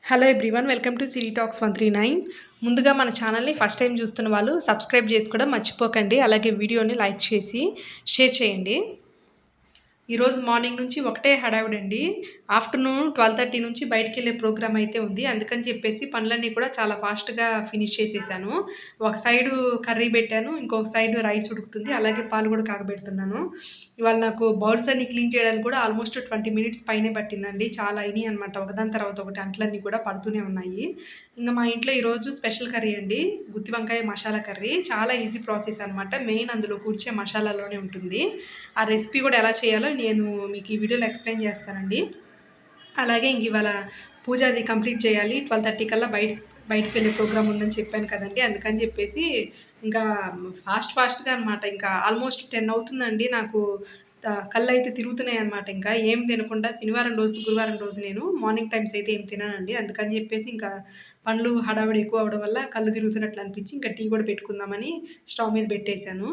Hello everyone, welcome to city talks 139. ముందుగా మన ఛానల్ని ఫస్ట్ టైం చూస్తున్న వాళ్ళు సబ్స్క్రైబ్ చేసుకోవడం మర్చిపోకండి. అలాగే వీడియోని లైక్ చేసి షేర్ చేయండి. ఈరోజు మార్నింగ్ నుంచి ఒకటే హడావిడండి. ఆఫ్టర్నూన్ 12:30 నుంచి బయటికెళ్ళే ప్రోగ్రామ్ అయితే ఉంది. అందుకని చెప్పేసి పనులన్నీ కూడా చాలా ఫాస్ట్‌గా ఫినిష్ చేసేసాను. ఒక సైడు కర్రీ పెట్టాను. ఇంకొక సైడు రైస్ ఉడుకుతుంది. అలాగే పాలు కూడా కాగబెడుతున్నాను. ఇవాళ నాకు బౌల్స్ అన్నీ క్లీన్ చేయడానికి కూడా ఆల్మోస్ట్ 20 మినిట్స్ పైనే పట్టిందండి. చాలా అయినాయి అనమాట. ఒకదాని తర్వాత ఒకటి అంట్లన్నీ కూడా పడుతూనే ఉన్నాయి. ఇంక మా ఇంట్లో ఈరోజు స్పెషల్ కర్రీ అండి. గుత్తి వంకాయ మసాలా కర్రీ. చాలా ఈజీ ప్రాసెస్ అనమాట. మెయిన్ అందులో కూర్చే మసాలాలోనే ఉంటుంది. ఆ రెసిపీ కూడా ఎలా చేయాలో నేను మీకు ఈ వీడియోలో ఎక్స్‌ప్లెయిన్ చేస్తానండి. అలాగే ఇవాళ పూజ అది కంప్లీట్ చేయాలి. 12:30 కల్లా బయటికెళ్ళే ప్రోగ్రామ్ ఉందని చెప్పాను కదండీ! అందుకని చెప్పేసి ఇంకా ఫాస్ట్‌గా అనమాట. ఇంకా ఆల్మోస్ట్ 10 అవుతుందండి. నాకు కళ్ళైతే తిరుగుతున్నాయన్నమాట ఇంకా. ఏం తినకుండా శనివారం రోజు, గురువారం రోజు నేను మార్నింగ్ టైమ్స్ అయితే ఏం తిననండి. అందుకని చెప్పేసి ఇంకా పనులు హడావిడి ఎక్కువ అవ్వడం వల్ల కళ్ళు తిరుగుతున్నట్లు అనిపించి ఇంకా టీ కూడా పెట్టుకుందామని స్టవ్ మీద పెట్టేశాను.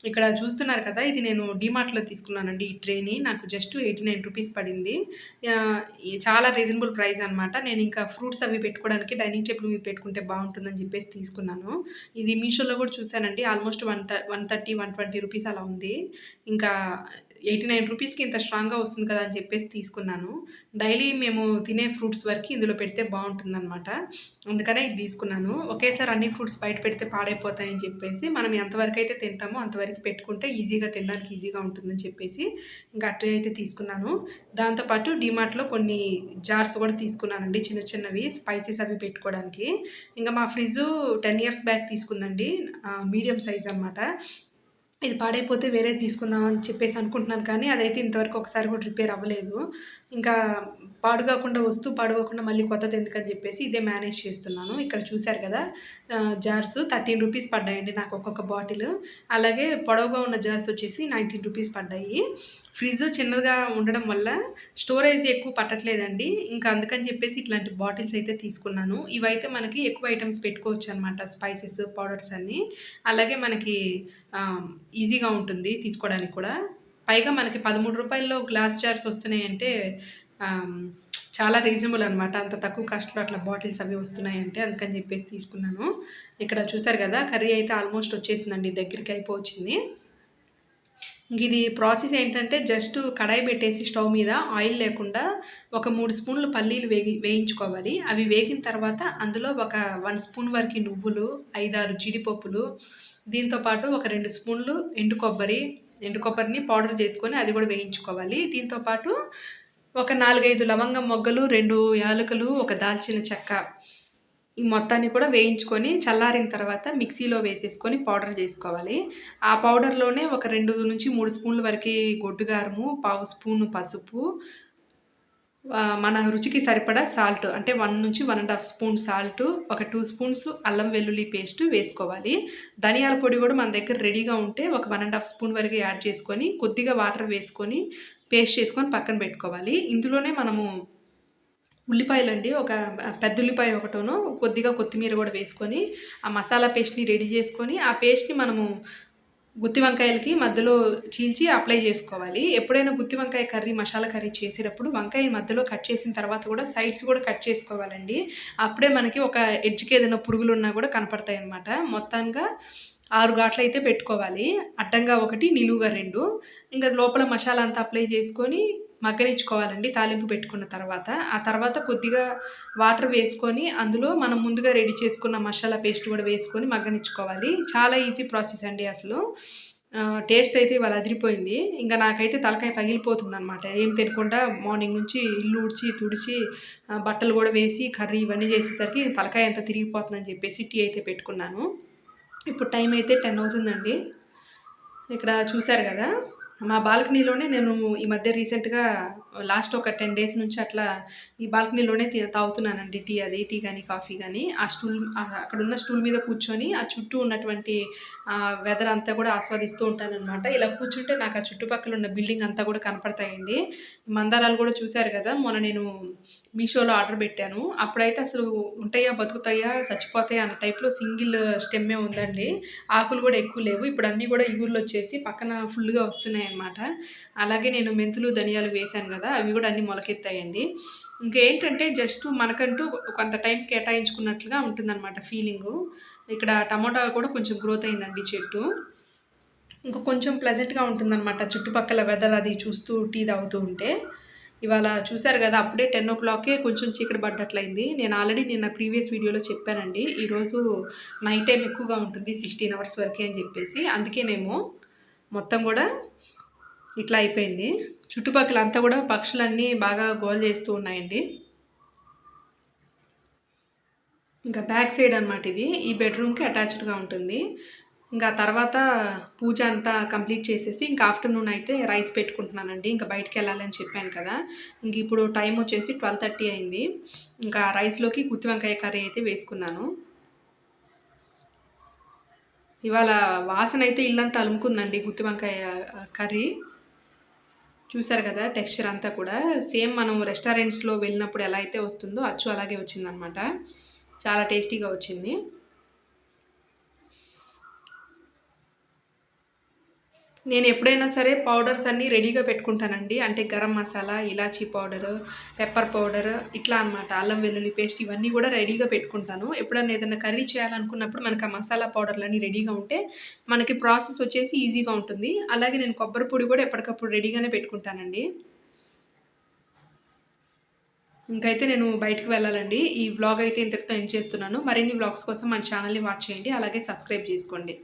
ఇక్కడ చూస్తున్నారు కదా! ఇది నేను డీమార్ట్‌లో తీసుకున్నానండి ఈ ట్రేని. నాకు జస్ట్ రూ. 89 పడింది. చాలా రీజనబుల్ ప్రైస్ అనమాట. నేను ఇంకా ఫ్రూట్స్ అవి పెట్టుకోవడానికి డైనింగ్ టేబుల్ మీద పెట్టుకుంటే బావుంటుందని చెప్పేసి తీసుకున్నాను. ఇది మీషోలో కూడా చూసానండి. ఆల్మోస్ట్ 130, 120 రూపీస్ అలా ఉంది. ఇంకా రూ. 89కి ఇంత స్ట్రాంగ్‌గా వస్తుంది కదా అని చెప్పేసి తీసుకున్నాను. డైలీ మేము తినే ఫ్రూట్స్ వరకి ఇందులో పెడితే బావుంటుందనమాట. అందుకనే ఇది తీసుకున్నాను. ఒకేసారి అన్ని ఫ్రూట్స్ బయట పెడితే పాడైపోతాయని చెప్పేసి మనం ఎంతవరకైతే తింటామో అంతవరకు పెట్టుకుంటే ఈజీగా తినడానికి ఈజీగా ఉంటుందని చెప్పేసి ఇంకా ఆ ట్రే అయితే తీసుకున్నాను. దాంతో పాటు డీమార్ట్‌లో కొన్ని జార్స్ కూడా తీసుకున్నానండి. చిన్న చిన్నవి స్పైసెస్ అవి పెట్టుకోవడానికి. ఇంక మా ఫ్రిడ్జు 10 ఇయర్స్ బ్యాక్ తీసుకుందండి. మీడియం సైజ్ అనమాట. ఇది పాడైపోతే వేరేది తీసుకుందాం అని చెప్పేసి అనుకుంటున్నాను కానీ, అదైతే ఇంతవరకు ఒకసారి కూడా రిపేర్ అవ్వలేదు. ఇంకా పాడు కాకుండా మళ్ళీ కొత్తదెందుకని చెప్పేసి ఇదే మేనేజ్ చేస్తున్నాను. ఇక్కడ చూసారు కదా! జార్స్ రూ. 13 పడ్డాయండి నాకు ఒక్కొక్క బాటిలు. అలాగే పొడవుగా ఉన్న జార్స్ వచ్చేసి రూ. 19 పడ్డాయి. ఫ్రిడ్జ్ చిన్నదిగా ఉండడం వల్ల స్టోరేజ్ ఎక్కువ పట్టట్లేదండి. ఇంకా అందుకని చెప్పేసి ఇట్లాంటి బాటిల్స్ అయితే తీసుకున్నాను. ఇవైతే మనకి ఎక్కువ ఐటెమ్స్ పెట్టుకోవచ్చనమాట. స్పైసెస్, పౌడర్స్ అన్నీ. అలాగే మనకి ఈజీగా ఉంటుంది తీసుకోవడానికి కూడా. పైగా మనకి రూ. 13లో గ్లాస్ జార్స్ వస్తున్నాయంటే ఆహ్, చాలా రీజనబుల్ అనమాట. అంత తక్కువ కాస్ట్‌లో అట్లా బాటిల్స్ అవి వస్తున్నాయంటే అందుకని చెప్పేసి తీసుకున్నాను. ఇక్కడ చూసారు కదా! కర్రీ అయితే ఆల్మోస్ట్ వచ్చేసిందండి. దగ్గరికి అయిపోవచ్చింది. ఇది ప్రాసెస్ ఏంటంటే జస్ట్ కడాయి పెట్టేసి స్టవ్ మీద ఆయిల్ లేకుండా ఒక 3 స్పూన్లు పల్లీలు వేయించుకోవాలి. అవి వేగిన తర్వాత అందులో ఒక 1 స్పూన్ వరకి నువ్వులు, 5, 6 జీడిపప్పులు, దీంతో పాటు ఒక 2 స్పూన్లు ఎండు కొబ్బరిని పౌడర్ చేసుకొని అది కూడా వేయించుకోవాలి. దీంతో పాటు ఒక 4, 5 లవంగం మొగ్గలు, 2 యాలకులు, ఒక దాల్చిన చెక్క, ఈ మొత్తాన్ని కూడా వేయించుకొని చల్లారిన తర్వాత మిక్సీలో వేసేసుకొని పౌడర్ చేసుకోవాలి. ఆ పౌడర్‌లోనే ఒక 2-3 స్పూన్ల వరకి గొడ్డు కారము, పావు స్పూను పసుపు, మన రుచికి సరిపడా సాల్ట్ అంటే 1-1 ½ స్పూన్ సాల్టు, ఒక 2 స్పూన్స్ అల్లం వెల్లుల్లి పేస్ట్ వేసుకోవాలి. ధనియాల పొడి కూడా మన దగ్గర రెడీగా ఉంటే ఒక 1 ½ స్పూన్ వరకు యాడ్ చేసుకొని, కొద్దిగా వాటర్ వేసుకొని, పేస్ట్ చేసుకొని పక్కన పెట్టుకోవాలి. ఇందులోనే మనము ఉల్లిపాయలండి. ఒక పెద్ద ఉల్లిపాయ ఒకటును, కొద్దిగా కొత్తిమీర గూడా వేసుకొని, ఆ మసాలా పేస్ట్‌ని రెడీ చేసుకొని, ఆ పేస్ట్‌ని మనము గుత్తి వంకాయలకి మధ్యలో చీల్చి అప్లై చేసుకోవాలి. ఎప్పుడైనా గుత్తి వంకాయ కర్రీ, మసాలా కర్రీ చేసేటప్పుడు వంకాయ మధ్యలో కట్ చేసిన తర్వాత కూడా సైడ్స్ కూడా కట్ చేసుకోవాలండి. అప్పుడే మనకి ఒక ఎడ్జ్‌కి ఏదైనా పురుగులున్నా కూడా కనపడతాయన్నమాట. మొత్తంగా 6 ఘాట్లయితే పెట్టుకోవాలి. అడ్డంగా 1, నిలువుగా 2. ఇంకా లోపల మసాలా అంతా అప్లై చేసుకొని మగ్గనిచ్చుకోవాలండి తాలింపు పెట్టుకున్న తర్వాత. ఆ తర్వాత కొద్దిగా వాటర్ వేసుకొని, అందులో మనం ముందుగా రెడీ చేసుకున్న మసాలా పేస్ట్ కూడా వేసుకొని మగ్గనిచ్చుకోవాలి. చాలా ఈజీ ప్రాసెస్ అండి అసలు. టేస్ట్ అయితే ఇవాళ అదిరిపోయింది. ఇంక నాకైతే తలకాయ పగిలిపోతుందనమాట. ఏం తినకుండా మార్నింగ్ నుంచి ఇల్లు ఊడ్చి, తుడిచి, బట్టలు గూడా వేసి, కర్రీ ఇవన్నీ చేసేసరికి తలకాయ అంతా తిరిగిపోతుందని చెప్పేసి టీ అయితే పెట్టుకున్నాను. ఇప్పుడు టైం అయితే 10 అవుతుందండి. ఇక్కడ చూసారు గదా! మా బాల్కనీలోనే నేను ఈ మధ్య రీసెంట్‌గా లాస్ట్ ఒక 10 డేస్ నుంచి అట్లా ఈ బాల్కనీలోనే తాగుతున్నానండి టీ గాని, కాఫీ గాని. అక్కడున్న స్టూల్ మీద కూర్చొని ఆ చుట్టూ ఉన్నటువంటి వెదర్ అంతా కూడా ఆస్వాదిస్తూ ఉంటాననమాట. ఇలా కూర్చుంటే నాకు ఆ చుట్టుపక్కల ఉన్న బిల్డింగ్ అంతా కూడా కనపడతాయండి. మందారాలు కూడా చూసారు గదా! మొన్న నేను మీషోలో ఆర్డర్ పెట్టాను. అప్పుడైతే అసలు ఉంటాయా? బతుకుతాయా? చచ్చిపోతాయా? అన్న టైప్‌లో సింగిల్ స్టెమ్మే ఉందండి. ఆకులు గూడా ఎక్కువ లేవు. ఇప్పుడు అన్నీ గూడా ఇగుర్లొచ్చేసి పక్కన ఫుల్‌గా వస్తున్నాయన్నమాట. అలాగే నేను మెంతులు, ధనియాలు వేశాను గదా! అవి గూడా అన్నీ మొలకెత్తాయండి. ఇంకేంటంటే జస్ట్ మనకంటూ కొంత టైం కేటాయించుకున్నట్లుగా ఉంటుందన్నమాట ఫీలింగు. ఇక్కడ టమోటా కూడా కొంచెం గ్రోత్ అయిందండి చెట్టు. ఇంకా కొంచెం ప్లెజెంట్‌గా ఉంటుందన్నమాట చుట్టుపక్కల వెదర్ అది చూస్తూ టీ తాగుతూ ఉంటే. ఇవాళ చూసారు గదా! అప్పుడే 10:00కే కొంచెం చీకటి పడ్డట్లయింది. నేను ఆల్రెడీ నిన్న ప్రీవియస్ వీడియోలో చెప్పానండి. ఈరోజు నైట్ టైమ్ ఎక్కువగా ఉంటుంది 16 అవర్స్ వరకే అని చెప్పేసి. అందుకేనేమో మొత్తం గూడా ఇట్లా అయిపోయింది. చుట్టుపక్కలంతా గూడా పక్షులన్నీ బాగా గోల చేస్తూ ఉన్నాయండి. ఇంకా బ్యాక్ సైడ్ అనమాట ఇది. ఈ బెడ్‌రూమ్‌కి అటాచ్డ్‌గా ఉంటుంది. ఇంకా తర్వాత పూజ అంతా కంప్లీట్ చేసేసి ఇంకా ఆఫ్టర్‌నూన్ అయితే రైస్ పెట్టుకుంటున్నానండి. ఇంకా బయటికెళ్ళాలని చెప్పాను కదా! ఇంక ఇప్పుడు టైం వచ్చేసి 12:30 అయింది. ఇంకా రైస్‌లోకి గుత్తి వంకాయ కర్రీ అయితే వేసుకున్నాను. ఇవాళ వాసనైతే ఇల్లంతా అలుముకుందండి గుత్తి వంకాయ కర్రీ. చూసారు కదా! టెక్స్చర్ అంతా కూడా సేమ్ మనం రెస్టారెంట్స్‌లో వెళ్ళినప్పుడు ఎలా అయితే వస్తుందో అచ్చు అలాగే వచ్చిందనమాట. చాలా టేస్టీగా వచ్చింది. నేను ఎప్పుడైనా సరే పౌడర్స్ అన్నీ రెడీగా పెట్టుకుంటానండి. అంటే గరం మసాలా, ఇలాచీ పౌడరు, పెప్పర్ పౌడరు ఇట్లా అనమాట. అల్లం వెల్లుల్లి పేస్ట్ ఇవన్నీ గూడా రెడీగా పెట్టుకుంటాను. ఎప్పుడన్నా ఏదన్నా కర్రీ చేయాలనుకున్నప్పుడు మనకు ఆ మసాలా పౌడర్‌లన్నీ రెడీగా ఉంటే, మనకి ప్రాసెస్ వచ్చేసి ఈజీగా ఉంటుంది. అలాగే నేను కొబ్బరి పొడి గూడా ఎప్పటికప్పుడు రెడీగానే పెట్టుకుంటానండి. ఇంకైతే నేను బయటికి వెళ్ళాలండి. ఈ వ్లాగ్ అయితే ఇంతటితో ఎండ్ చేస్తున్నాను. మరిన్ని వ్లాగ్స్ కోసం మన ఛానెల్‌ని వాచ్ చేయండి. అలాగే సబ్స్క్రైబ్ చేసుకోండి.